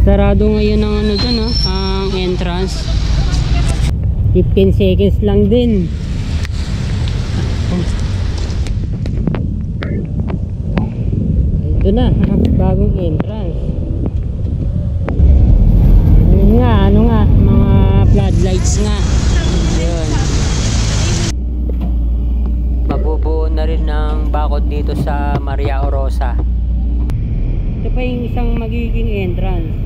Sarado ngayon ang ano dun, ang entrance. 15 seconds lang din. Ito na, bagong entrance. Ayun nga, ano nga, mga floodlights nga. Ayun. Mabubuo na rin ng bakod dito sa Maria Orosa. Ito pa yung isang magiging entrance.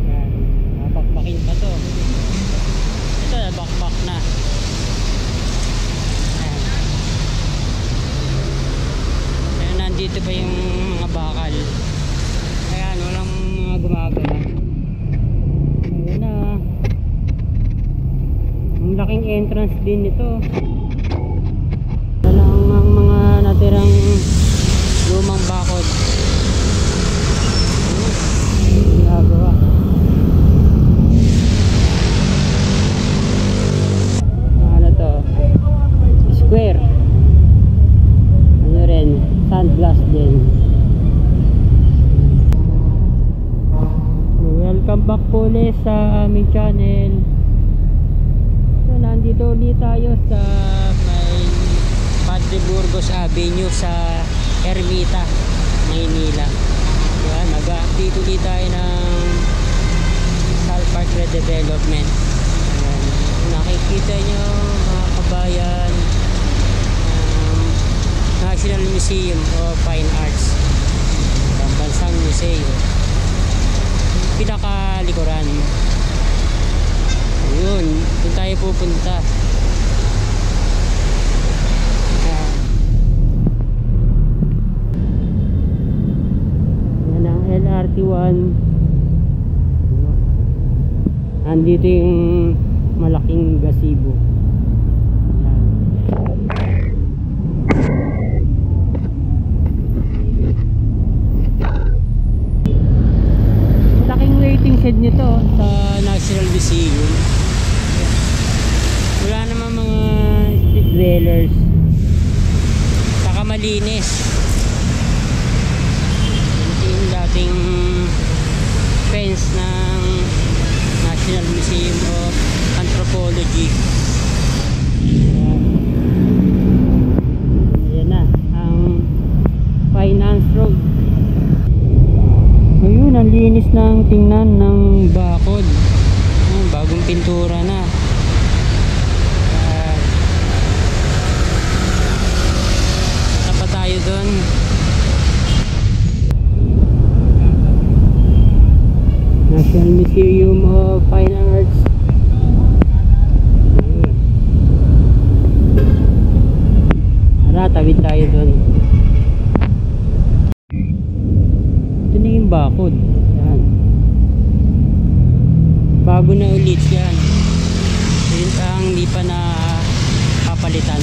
Yan, napakbakin pa to. Ito, bakbak na. Ayan. Ayan, nandito pa yung mga bakal. Ayan, walang mga gumagawa. Ayan na. Ang laking entrance din ito. Wala ang mga natirang lumang bakod. Ginagawa. Ano to? Square. Ano rin? Sandblast din. Welcome back po ulit sa aming channel. So nandito ulit tayo sa may Padre Burgos Avenue sa Ermita, Maynila. Yan, mag-update ulit tayo ng Salpark Redevelopment. Ayan, nakikita nyo mga kabayan, National Museum of Fine Arts, Pambansang Museo, pinakalikuran. Ayun, doon tayo pupunta. LRT1. Andito yung malaking gazebo. Ayan. Laking waiting shed nito sa National Museum. Wala naman mga street dwellers. Saka malinis. Dating fence ng National Museum of Anthropology. Ayan na ang Finance Road. Ayun, ang linis ng tingnan ng bakod. Bagong pintura na. Tapa tayo doon. National Museum of Fine Arts. Tara, tawid tayo doon. Ito na yung bakod. Yan. Bago na ulit yan. Yun ang hindi pa na papalitan.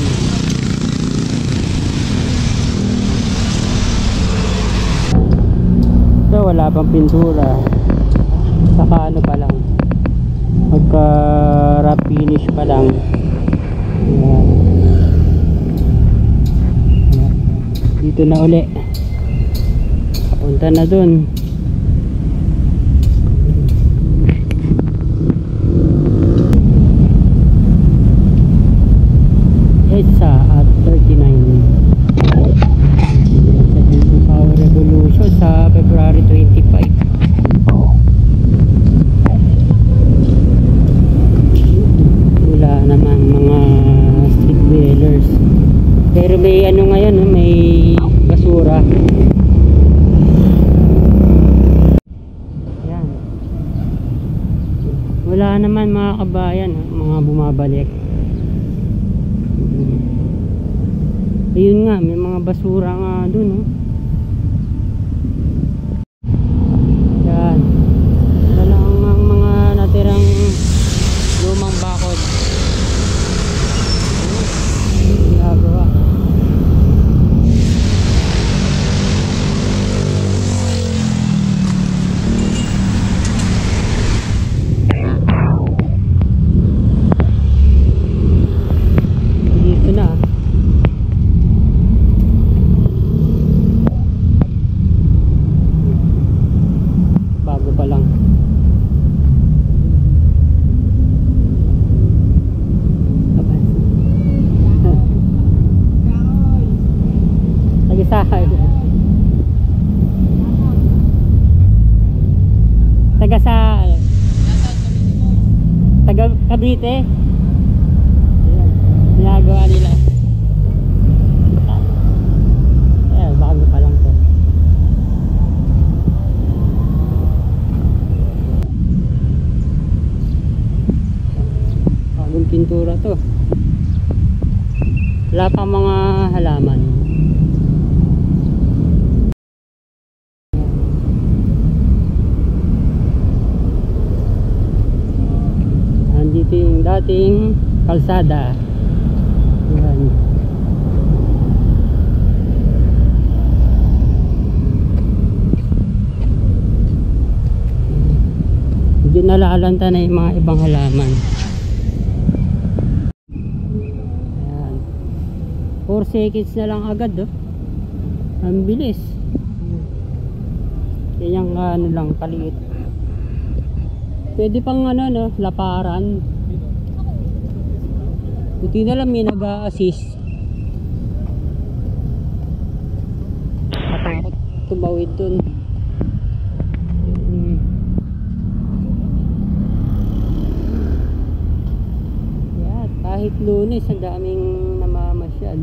Ito, wala pang pintura. Saka ano pa lang, magka wrap finish pa lang. Ayan. Dito na uli, papunta na dun. EDSA at 39 sa Power Revolution sa February 25. Naman mga street dwellers, pero may ano ngayon, may basura. Yan, wala naman mga kabayan, mga bumabalik. Ayun nga, may mga basura nga dun. Yan, wala ang mga natirang lumang bakod. Ginagawa. Dito na. Taga sa taga Cavite. Ayan, ginagawa nila. Ayan, bago pa lang to. Bagong pintura to. Wala pang mga halaman. Andito yung dating kalsada. Ayan. Medyo nalalanta na yung mga ibang halaman. 4 seconds na lang agad, oh. Ang bilis. Yan yung ano lang, kaliit. Pwede pang ano, no, laparan. Buti na lang may nag-a-assist. Matakot tumawid dun. Yan, kahit Lunes, ang daming namamasyal.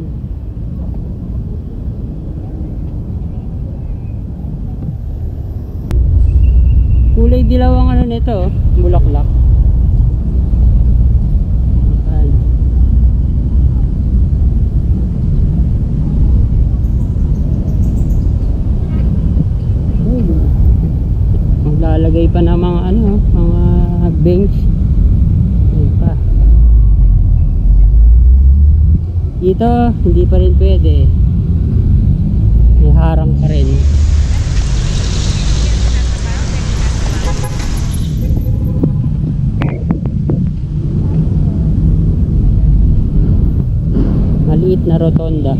Kulay dilaw ang ano nito, bulaklak. Ayan. Maglalagay pa ng mga ano, mga bench. Ayan pa. Dito, hindi pa rin pwede. May harang pa rin. Maliit na rotonda.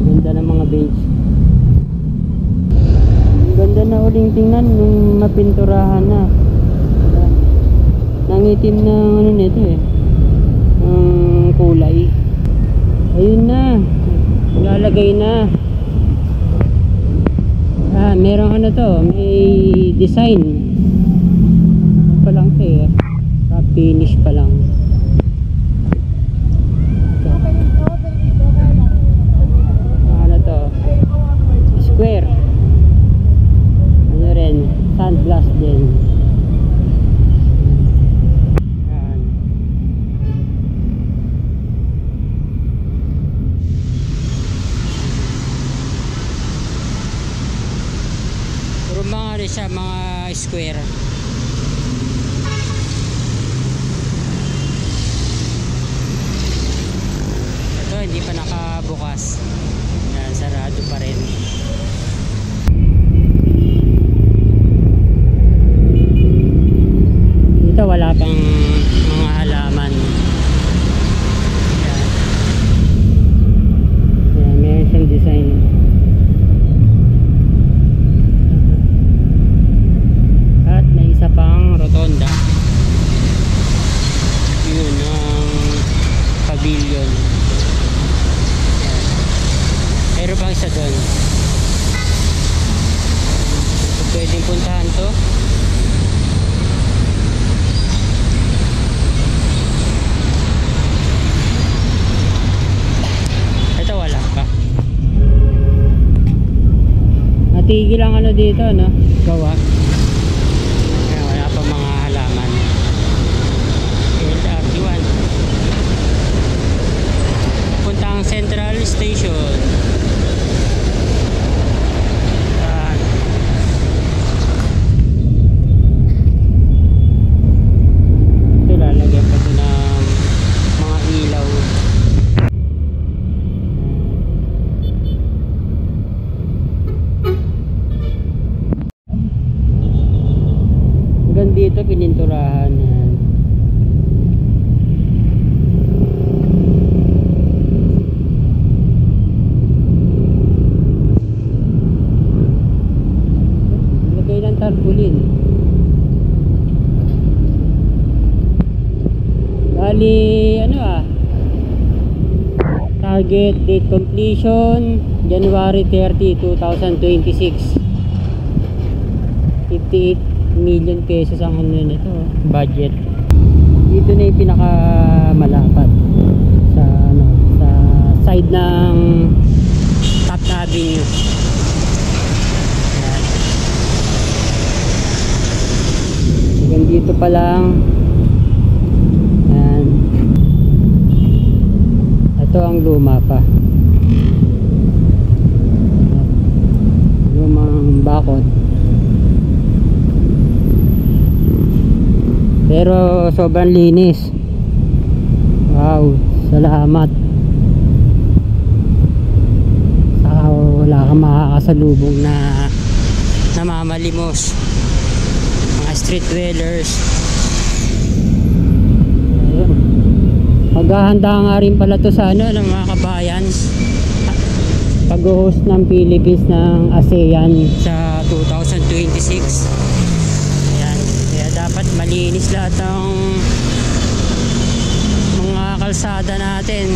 Ganda ng mga bench. Ganda na uling tingnan nung napinturahan na. Nangitim na ano nito eh, ang kulay. Ayun na, lalagay na. Merong ano to, may design pa lang to eh, finish pa lang. Ano to, square, ano rin, sandblast din. Mga ano siya, mga square. Ito hindi pa nakabukas. Yan, sarado pa rin. Dito wala pang mga halaman. Yan. Yan, meron siyang design. Isa pang rotonda. Yun ang pavilion. Meron pang isa doon. Pwedeng puntahan to. Ito wala pa. Natigil ang ano dito, no? Gawa. Central Station. Ito lalagyan pa ito ng mga ilaw. Hanggang dito pininturahan. Tarpaulin. Bali ano target date completion January 30, 2026. 58 million pesos ang ano nito, budget. Dito na yung pinaka malapad sa ano, sa side ng Taft Avenue. Ayan. Hanggang dito pa lang. Ayan. Ito ang luma pa. Lumang bakod. Pero sobrang linis. Wow, salamat. Saka wala kang makakasalubong na namamalimos, mga street dwellers. Ayun. Maghahanda nga rin pala to sa ano, ng mga kabayan, pag-host ng Philippines ng ASEAN sa 2026. Dapat malinis lahat ng mga kalsada natin.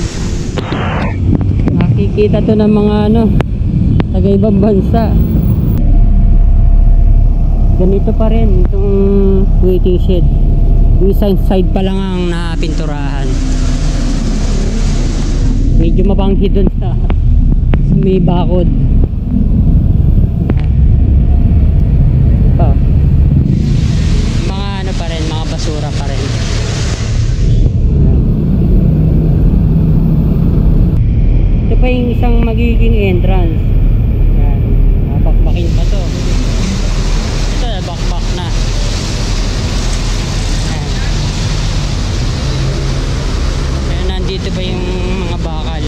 Makikita to ng mga ano, taga ibang bansa. Ganito pa rin itong waiting shed. Isang side pa lang ang napinturahan. Medyo mabanghi dun sa may bakod. Basura pa rin. Ito pa yung isang magiging entrance. Yan. Bakbakin pa to. Ito na, bakbak na. Yan. Kaya nandito pa yung mga bakal.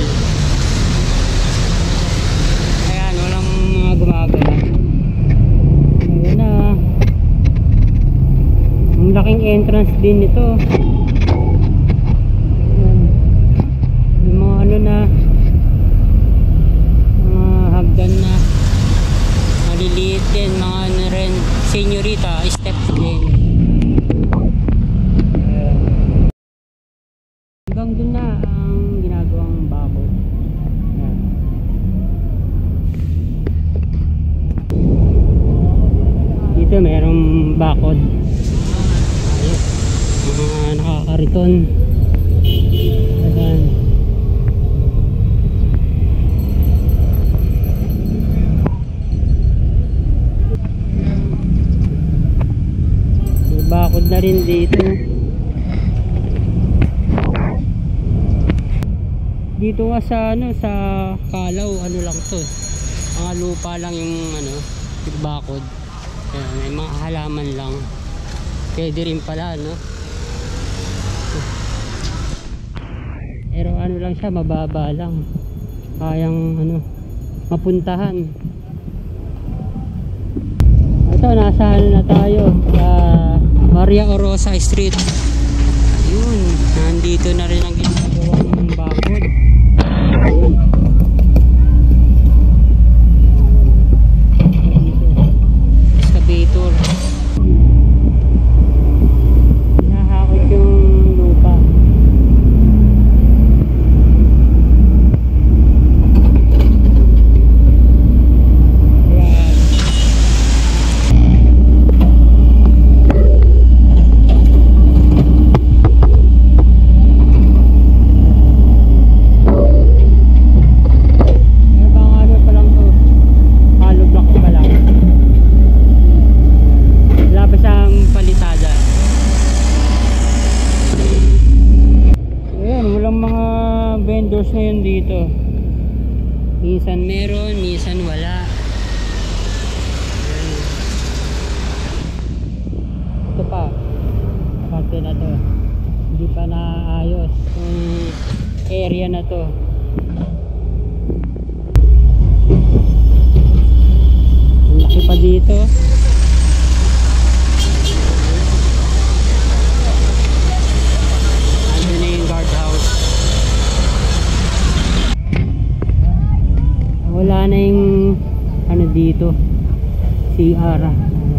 Ayan, walang mga gumagawa. Ayan na. Ang laking entrance din nito. Yung mga ano na, mga hagdan na maliliit din, mga ano rin, senyorita, steps din. Hanggang dun na ang ginagawang bakod. Dito merong bakod. Mga nakakariton. Ayan. May bakod na rin dito. Dito nga sa ano, sa Kalaw, ano lang to, mga lupa lang yung ano, yung bakod. Ayan, may mga halaman lang. Pwede rin pala, no? Pero ano lang siya, mababa lang, kayang ano, mapuntahan. Ito, nasa ano na tayo, sa Maria Orosa Street. Yun, nandito na rin ang ginagawang bakod. Ayun. Excavator. Hinahakot yung lupa. Ngayon dito minsan meron, minsan wala. Ito pa, parte na to hindi pa naayos yung area na to. Ang laki pa dito. Ano na yung guardhouse. Wala na yung ano dito, CR,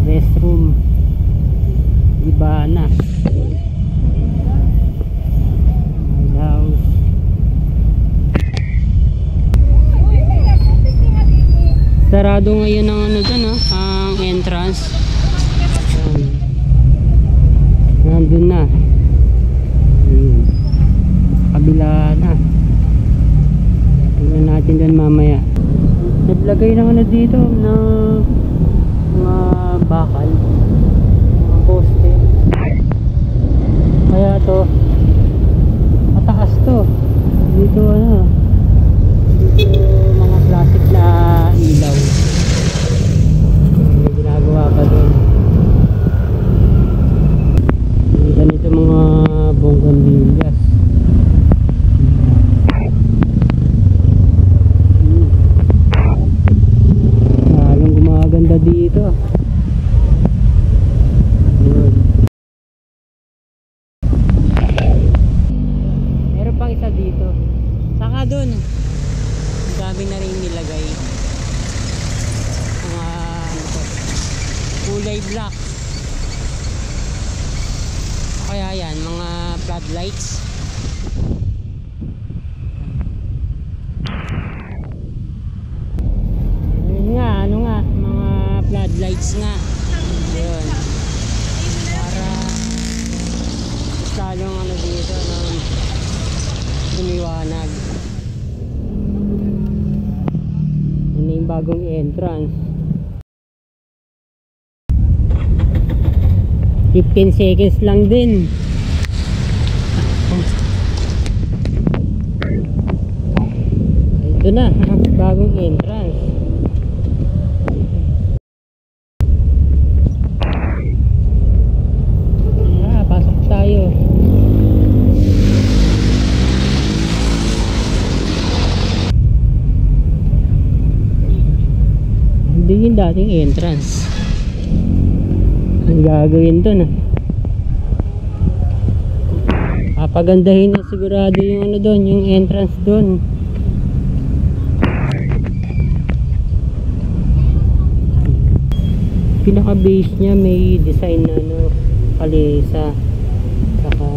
restroom, iba na. House. sarado ngayon ang ano dun, ang entrance. Nandun na. Kabila na. Tingnan natin dun mamaya. Naglagay ng ano dito na mga bakal, mga poste. Kaya to mataas to. Dito ano, dito mga plastic na ilaw. May ginagawa pa doon. Ganito mga bonggambillas. Lalong gumaganda dito. Meron pang isa dito. Saka doon, ang dami na rin nilagay. Mga ano to, kulay black. Kaya yan, mga floodlights. Yun nga, ano nga, mga floodlights nga. Yun. Para lalong ano dito, lumiwanag. Yun yung bagong entrance. 15 seconds lang din. Ito na, bagong entrance. Pasok tayo. Hindi yung dating entrance. Ang gagawin doon, papagandahin na sigurado yung ano doon, yung entrance doon. Pinaka base niya may design na ano, kalesa, saka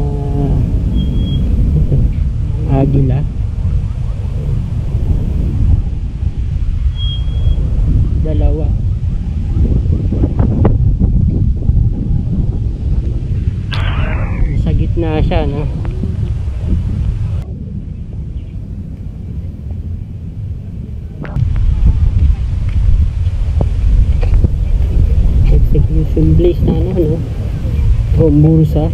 agila. Dalawa. Sa gitna siya, no? Execution blaze na ano, no? Bombursa.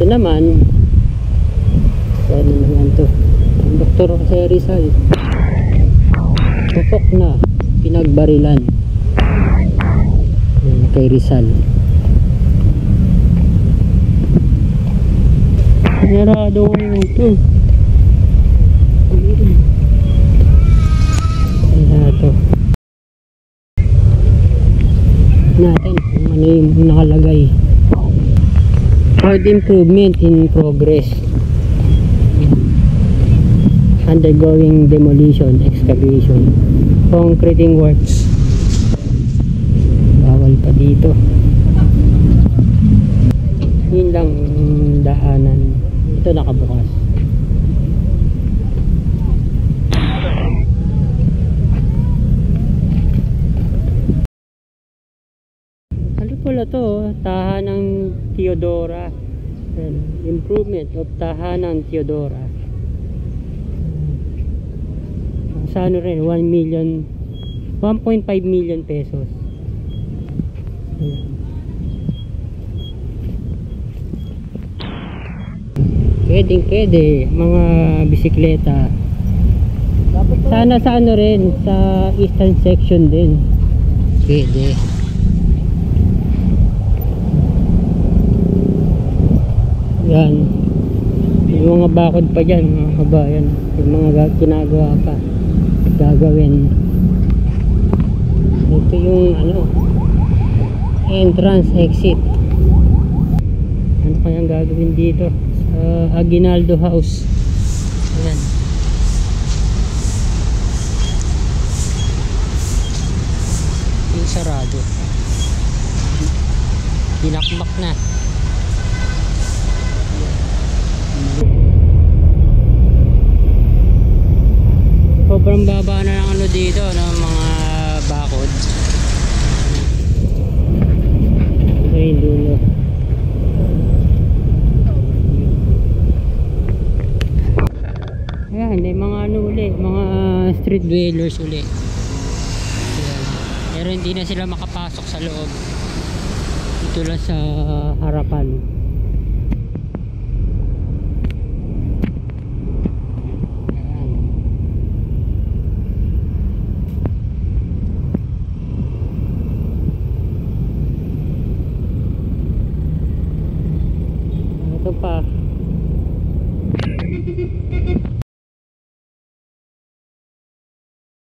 Naman ano naman to, ang Dr. Jose Rizal, tupok na pinagbarilan. Yan, kay Rizal. Narado ngayon to. Ayan to natin kung ano yung nakalagay. Road improvement in progress. Undergoing demolition, excavation, concreting works. Bawal pa dito. Yun lang yung daanan. Ito nakabukas. Ano pala to? Tahanang Teodora. Improvement of Tahanan Teodora. Sa ano rin, 1.5 million pesos. Pwede mga bisikleta. Sana sa ano rin, sa eastern section din. Pwede. Yan, yung mga bakod pa dyan, mga kabayan, yung mga ginagawa pa, gagawin. Ito yung ano, entrance, exit. Ano kayang gagawin dito sa Aguinaldo House? Ayan. sarado. Dinakmak na. Sobrang baba na ng ano dito ng mga bakod. Ito yung dulo. Ayan, may mga ano uli, mga street dwellers uli. Ayan. Pero hindi na sila makapasok sa loob. Ito lang sa harapan. Ayan. Ito pa.